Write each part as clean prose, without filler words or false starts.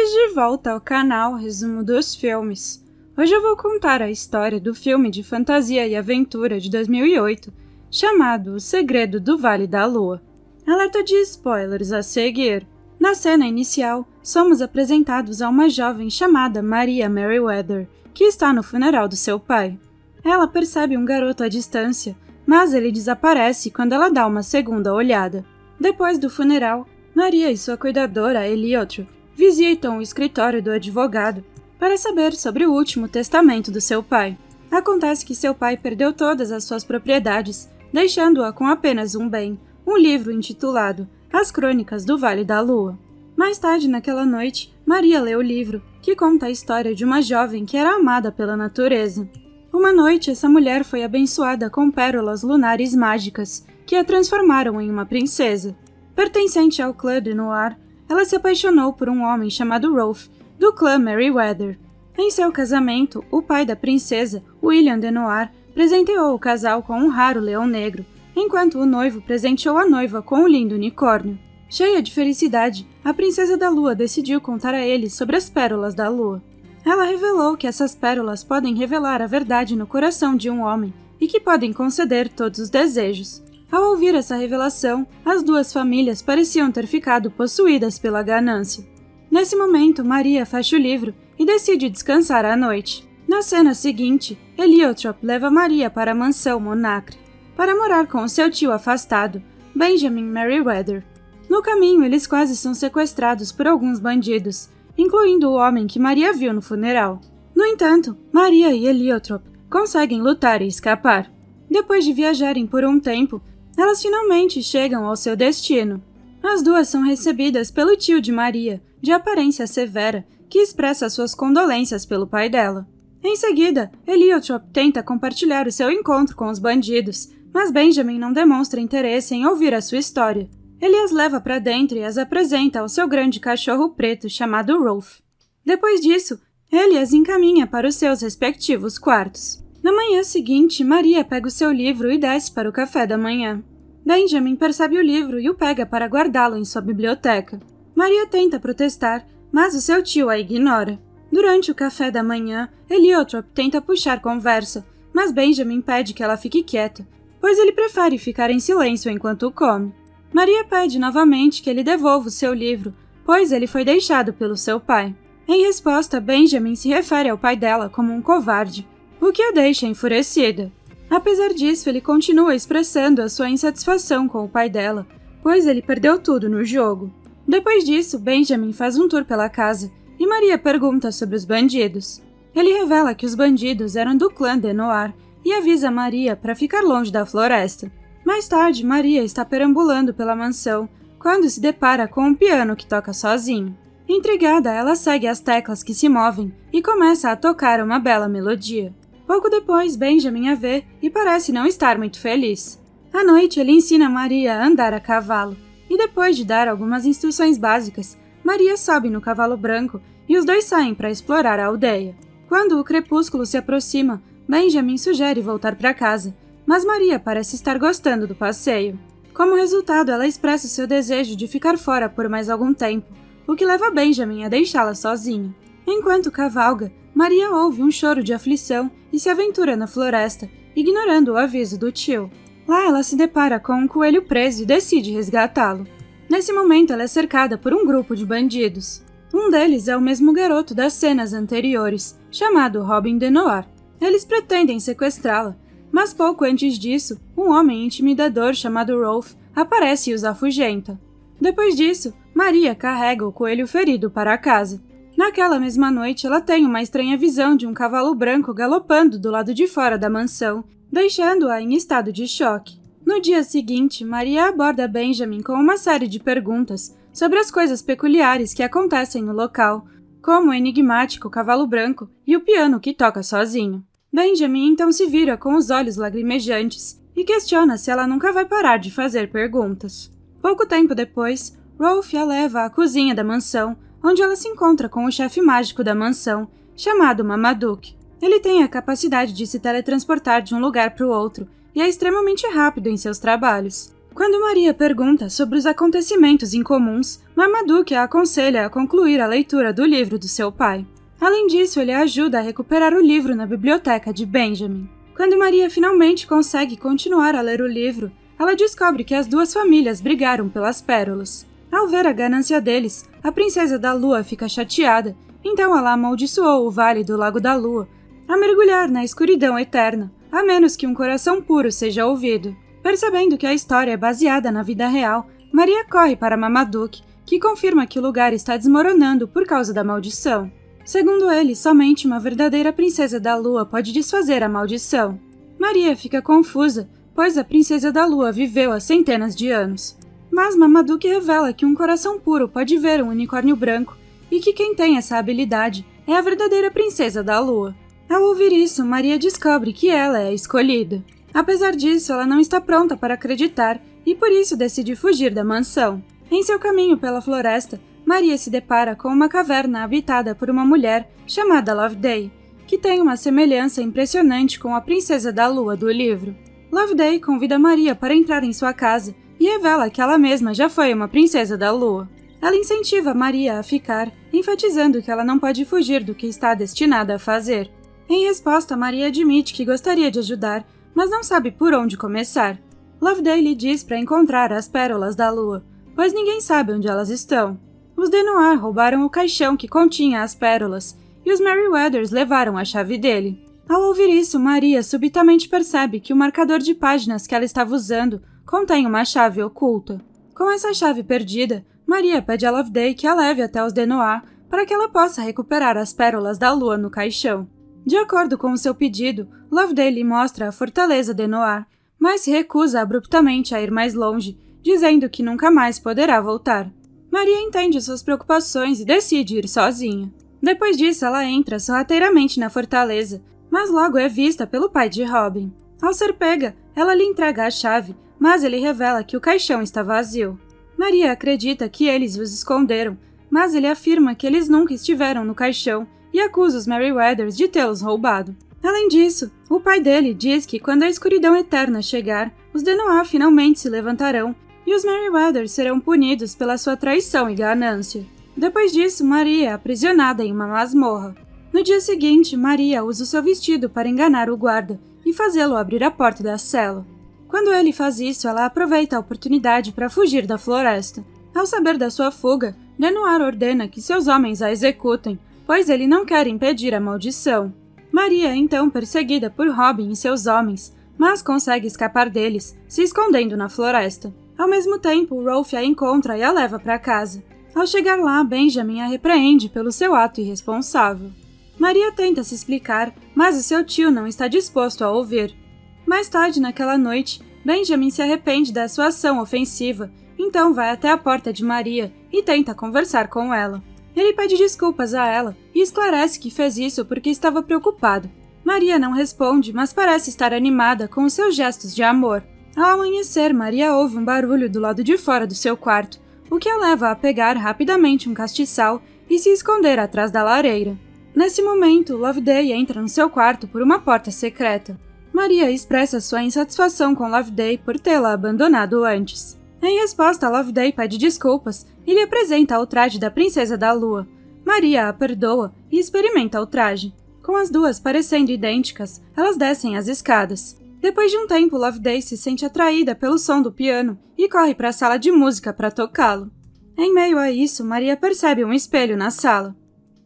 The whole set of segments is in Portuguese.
Estamos de volta ao canal Resumo dos Filmes. Hoje eu vou contar a história do filme de fantasia e aventura de 2008, chamado O Segredo do Vale da Lua. Alerta de spoilers a seguir. Na cena inicial, somos apresentados a uma jovem chamada Maria Merriweather, que está no funeral do seu pai. Ela percebe um garoto à distância, mas ele desaparece quando ela dá uma segunda olhada. Depois do funeral, Maria e sua cuidadora, Eliotrop, visitam o escritório do advogado para saber sobre o último testamento do seu pai. Acontece que seu pai perdeu todas as suas propriedades, deixando-a com apenas um bem, um livro intitulado As Crônicas do Vale da Lua. Mais tarde naquela noite, Maria lê o livro, que conta a história de uma jovem que era amada pela natureza. Uma noite, essa mulher foi abençoada com pérolas lunares mágicas, que a transformaram em uma princesa. Pertencente ao clã de Noir, ela se apaixonou por um homem chamado Rolf, do clã Merriweather. Em seu casamento, o pai da princesa, William de Noir, presenteou o casal com um raro leão negro, enquanto o noivo presenteou a noiva com um lindo unicórnio. Cheia de felicidade, a princesa da lua decidiu contar a eles sobre as pérolas da lua. Ela revelou que essas pérolas podem revelar a verdade no coração de um homem e que podem conceder todos os desejos. Ao ouvir essa revelação, as duas famílias pareciam ter ficado possuídas pela ganância. Nesse momento, Maria fecha o livro e decide descansar à noite. Na cena seguinte, Eliotrop leva Maria para a mansão Monacre, para morar com o seu tio afastado, Benjamin Merriweather. No caminho, eles quase são sequestrados por alguns bandidos, incluindo o homem que Maria viu no funeral. No entanto, Maria e Eliotrop conseguem lutar e escapar. Depois de viajarem por um tempo, elas finalmente chegam ao seu destino. As duas são recebidas pelo tio de Maria, de aparência severa, que expressa suas condolências pelo pai dela. Em seguida, Eliotrop tenta compartilhar o seu encontro com os bandidos, mas Benjamin não demonstra interesse em ouvir a sua história. Ele as leva para dentro e as apresenta ao seu grande cachorro preto chamado Rolf. Depois disso, ele as encaminha para os seus respectivos quartos. Na manhã seguinte, Maria pega o seu livro e desce para o café da manhã. Benjamin percebe o livro e o pega para guardá-lo em sua biblioteca. Maria tenta protestar, mas o seu tio a ignora. Durante o café da manhã, Eliotrop tenta puxar conversa, mas Benjamin pede que ela fique quieta, pois ele prefere ficar em silêncio enquanto come. Maria pede novamente que ele devolva o seu livro, pois ele foi deixado pelo seu pai. Em resposta, Benjamin se refere ao pai dela como um covarde, o que a deixa enfurecida. Apesar disso, ele continua expressando a sua insatisfação com o pai dela, pois ele perdeu tudo no jogo. Depois disso, Benjamin faz um tour pela casa e Maria pergunta sobre os bandidos. Ele revela que os bandidos eram do clã de Noir e avisa Maria para ficar longe da floresta. Mais tarde, Maria está perambulando pela mansão quando se depara com um piano que toca sozinho. Intrigada, ela segue as teclas que se movem e começa a tocar uma bela melodia. Pouco depois, Benjamin a vê e parece não estar muito feliz. À noite, ele ensina Maria a andar a cavalo, e depois de dar algumas instruções básicas, Maria sobe no cavalo branco e os dois saem para explorar a aldeia. Quando o crepúsculo se aproxima, Benjamin sugere voltar para casa, mas Maria parece estar gostando do passeio. Como resultado, ela expressa seu desejo de ficar fora por mais algum tempo, o que leva Benjamin a deixá-la sozinho. Enquanto cavalga, Maria ouve um choro de aflição e se aventura na floresta, ignorando o aviso do tio. Lá ela se depara com um coelho preso e decide resgatá-lo. Nesse momento ela é cercada por um grupo de bandidos. Um deles é o mesmo garoto das cenas anteriores, chamado Robin de Noir. Eles pretendem sequestrá-la, mas pouco antes disso, um homem intimidador chamado Rolf aparece e os afugenta. Depois disso, Maria carrega o coelho ferido para casa. Naquela mesma noite, ela tem uma estranha visão de um cavalo branco galopando do lado de fora da mansão, deixando-a em estado de choque. No dia seguinte, Maria aborda Benjamin com uma série de perguntas sobre as coisas peculiares que acontecem no local, como o enigmático cavalo branco e o piano que toca sozinho. Benjamin então se vira com os olhos lagrimejantes e questiona se ela nunca vai parar de fazer perguntas. Pouco tempo depois, Rolf a leva à cozinha da mansão, onde ela se encontra com o chefe mágico da mansão, chamado Marmaduke. Ele tem a capacidade de se teletransportar de um lugar para o outro e é extremamente rápido em seus trabalhos. Quando Maria pergunta sobre os acontecimentos incomuns, Marmaduke a aconselha a concluir a leitura do livro do seu pai. Além disso, ele a ajuda a recuperar o livro na biblioteca de Benjamin. Quando Maria finalmente consegue continuar a ler o livro, ela descobre que as duas famílias brigaram pelas pérolas. Ao ver a ganância deles, a princesa da lua fica chateada, então ela amaldiçoou o Vale do Lago da Lua a mergulhar na escuridão eterna, a menos que um coração puro seja ouvido. Percebendo que a história é baseada na vida real, Maria corre para Marmaduke, que confirma que o lugar está desmoronando por causa da maldição. Segundo ele, somente uma verdadeira princesa da lua pode desfazer a maldição. Maria fica confusa, pois a princesa da lua viveu há centenas de anos. Mas Marmaduke revela que um coração puro pode ver um unicórnio branco e que quem tem essa habilidade é a verdadeira princesa da lua. Ao ouvir isso, Maria descobre que ela é a escolhida. Apesar disso, ela não está pronta para acreditar e por isso decide fugir da mansão. Em seu caminho pela floresta, Maria se depara com uma caverna habitada por uma mulher chamada Loveday, que tem uma semelhança impressionante com a princesa da lua do livro. Loveday convida Maria para entrar em sua casa e revela que ela mesma já foi uma princesa da lua. Ela incentiva Maria a ficar, enfatizando que ela não pode fugir do que está destinada a fazer. Em resposta, Maria admite que gostaria de ajudar, mas não sabe por onde começar. Loveday lhe diz para encontrar as pérolas da lua, pois ninguém sabe onde elas estão. Os Denoir roubaram o caixão que continha as pérolas, e os Merryweathers levaram a chave dele. Ao ouvir isso, Maria subitamente percebe que o marcador de páginas que ela estava usando contém uma chave oculta. Com essa chave perdida, Maria pede a Loveday que a leve até os Denoir para que ela possa recuperar as pérolas da lua no caixão. De acordo com o seu pedido, Loveday lhe mostra a fortaleza Denoir, mas se recusa abruptamente a ir mais longe, dizendo que nunca mais poderá voltar. Maria entende suas preocupações e decide ir sozinha. Depois disso, ela entra sorrateiramente na fortaleza, mas logo é vista pelo pai de Robin. Ao ser pega, ela lhe entrega a chave, mas ele revela que o caixão está vazio. Maria acredita que eles os esconderam, mas ele afirma que eles nunca estiveram no caixão e acusa os Merryweathers de tê-los roubado. Além disso, o pai dele diz que quando a escuridão eterna chegar, os Denoir finalmente se levantarão e os Merryweathers serão punidos pela sua traição e ganância. Depois disso, Maria é aprisionada em uma masmorra. No dia seguinte, Maria usa o seu vestido para enganar o guarda e fazê-lo abrir a porta da cela. Quando ele faz isso, ela aproveita a oportunidade para fugir da floresta. Ao saber da sua fuga, Denoir ordena que seus homens a executem, pois ele não quer impedir a maldição. Maria é então perseguida por Robin e seus homens, mas consegue escapar deles, se escondendo na floresta. Ao mesmo tempo, Rolf a encontra e a leva para casa. Ao chegar lá, Benjamin a repreende pelo seu ato irresponsável. Maria tenta se explicar, mas o seu tio não está disposto a ouvir. Mais tarde naquela noite, Benjamin se arrepende da sua ação ofensiva, então vai até a porta de Maria e tenta conversar com ela. Ele pede desculpas a ela e esclarece que fez isso porque estava preocupado. Maria não responde, mas parece estar animada com os seus gestos de amor. Ao amanhecer, Maria ouve um barulho do lado de fora do seu quarto, o que a leva a pegar rapidamente um castiçal e se esconder atrás da lareira. Nesse momento, Loveday entra no seu quarto por uma porta secreta. Maria expressa sua insatisfação com Loveday por tê-la abandonado antes. Em resposta, Loveday pede desculpas e lhe apresenta o traje da princesa da lua. Maria a perdoa e experimenta o traje. Com as duas parecendo idênticas, elas descem as escadas. Depois de um tempo, Loveday se sente atraída pelo som do piano e corre para a sala de música para tocá-lo. Em meio a isso, Maria percebe um espelho na sala.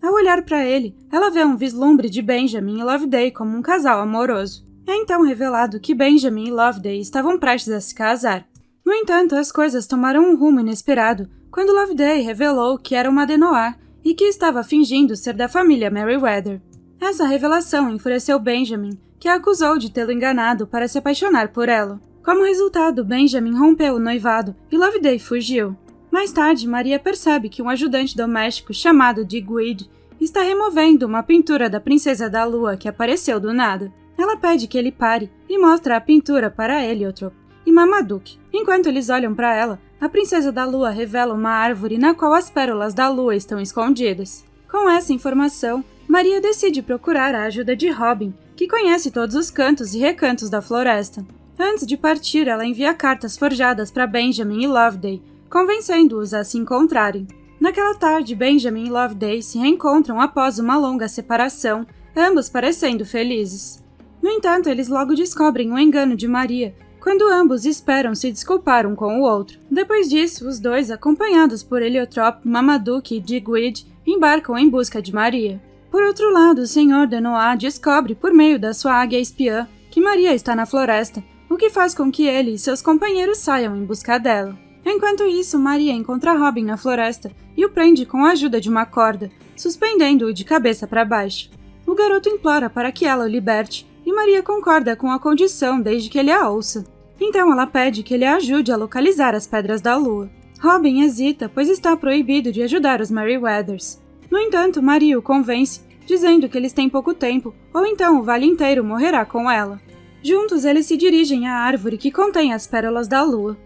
Ao olhar para ele, ela vê um vislumbre de Benjamin e Loveday como um casal amoroso. É então revelado que Benjamin e Loveday estavam prestes a se casar. No entanto, as coisas tomaram um rumo inesperado quando Loveday revelou que era uma Denoir e que estava fingindo ser da família Merryweather. Essa revelação enfureceu Benjamin, que a acusou de tê-lo enganado para se apaixonar por ela. Como resultado, Benjamin rompeu o noivado e Loveday fugiu. Mais tarde, Maria percebe que um ajudante doméstico chamado Digweed está removendo uma pintura da Princesa da Lua que apareceu do nada. Ela pede que ele pare e mostra a pintura para Heliotrop e Marmaduke. Enquanto eles olham para ela, a Princesa da Lua revela uma árvore na qual as pérolas da Lua estão escondidas. Com essa informação, Maria decide procurar a ajuda de Robin, que conhece todos os cantos e recantos da floresta. Antes de partir, ela envia cartas forjadas para Benjamin e Loveday, convencendo-os a se encontrarem. Naquela tarde, Benjamin e Loveday se reencontram após uma longa separação, ambos parecendo felizes. No entanto, eles logo descobrem o engano de Maria, quando ambos esperam se desculpar um com o outro. Depois disso, os dois, acompanhados por Heliotrope, Marmaduke e Digweed, embarcam em busca de Maria. Por outro lado, o Sr. Denoir descobre, por meio da sua águia espiã, que Maria está na floresta, o que faz com que ele e seus companheiros saiam em busca dela. Enquanto isso, Maria encontra Robin na floresta e o prende com a ajuda de uma corda, suspendendo-o de cabeça para baixo. O garoto implora para que ela o liberte, e Maria concorda com a condição desde que ele a ouça. Então ela pede que ele a ajude a localizar as Pedras da Lua. Robin hesita, pois está proibido de ajudar os Merryweathers. No entanto, Maria o convence, dizendo que eles têm pouco tempo, ou então o vale inteiro morrerá com ela. Juntos, eles se dirigem à árvore que contém as Pérolas da Lua.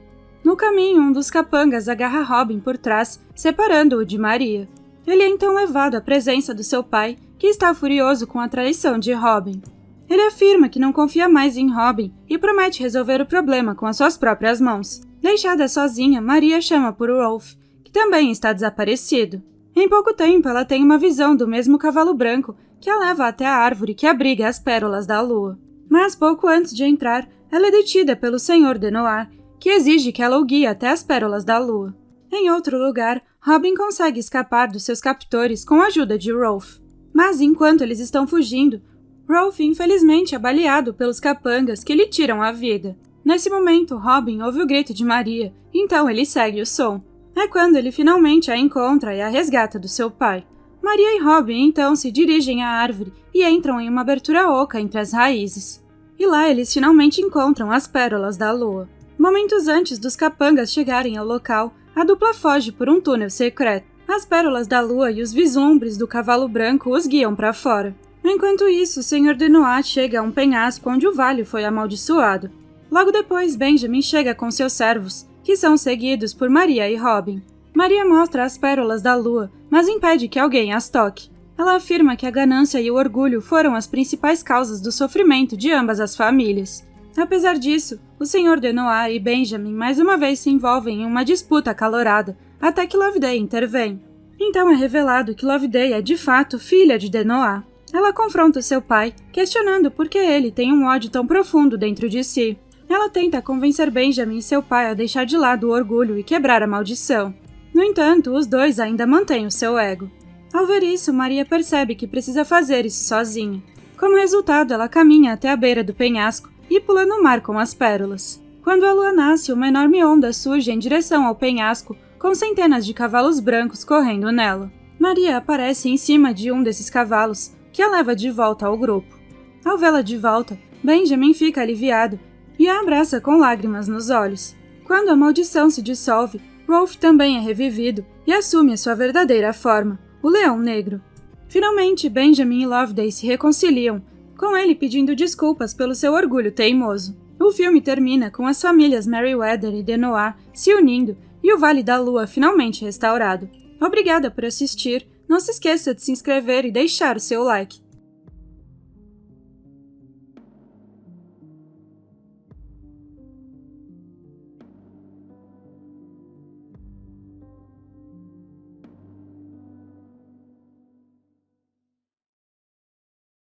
No caminho, um dos capangas agarra Robin por trás, separando-o de Maria. Ele é então levado à presença do seu pai, que está furioso com a traição de Robin. Ele afirma que não confia mais em Robin e promete resolver o problema com as suas próprias mãos. Deixada sozinha, Maria chama por Rolf, que também está desaparecido. Em pouco tempo, ela tem uma visão do mesmo cavalo branco que a leva até a árvore que abriga as Pérolas da Lua. Mas pouco antes de entrar, ela é detida pelo Sr. Denoir, que exige que ela o guie até as Pérolas da Lua. Em outro lugar, Robin consegue escapar dos seus captores com a ajuda de Rolf. Mas enquanto eles estão fugindo, Rolf infelizmente é baleado pelos capangas que lhe tiram a vida. Nesse momento, Robin ouve o grito de Maria, então ele segue o som. É quando ele finalmente a encontra e a resgata do seu pai. Maria e Robin então se dirigem à árvore e entram em uma abertura oca entre as raízes. E lá eles finalmente encontram as Pérolas da Lua. Momentos antes dos capangas chegarem ao local, a dupla foge por um túnel secreto. As Pérolas da Lua e os vislumbres do cavalo branco os guiam para fora. Enquanto isso, o Sr. Denoir chega a um penhasco onde o vale foi amaldiçoado. Logo depois, Benjamin chega com seus servos, que são seguidos por Maria e Robin. Maria mostra as Pérolas da Lua, mas impede que alguém as toque. Ela afirma que a ganância e o orgulho foram as principais causas do sofrimento de ambas as famílias. Apesar disso, o Sr. Denoir e Benjamin mais uma vez se envolvem em uma disputa acalorada, até que Loveday intervém. Então é revelado que Loveday é de fato filha de Denoir. Ela confronta seu pai, questionando por que ele tem um ódio tão profundo dentro de si. Ela tenta convencer Benjamin e seu pai a deixar de lado o orgulho e quebrar a maldição. No entanto, os dois ainda mantêm o seu ego. Ao ver isso, Maria percebe que precisa fazer isso sozinha. Como resultado, ela caminha até a beira do penhasco e pula no mar com as pérolas. Quando a lua nasce, uma enorme onda surge em direção ao penhasco, com centenas de cavalos brancos correndo nela. Maria aparece em cima de um desses cavalos, que a leva de volta ao grupo. Ao vê-la de volta, Benjamin fica aliviado e a abraça com lágrimas nos olhos. Quando a maldição se dissolve, Rolf também é revivido e assume a sua verdadeira forma, o Leão Negro. Finalmente, Benjamin e Loveday se reconciliam, com ele pedindo desculpas pelo seu orgulho teimoso. O filme termina com as famílias Merryweather e Denoir se unindo e o Vale da Lua finalmente restaurado. Obrigada por assistir. Não se esqueça de se inscrever e deixar o seu like.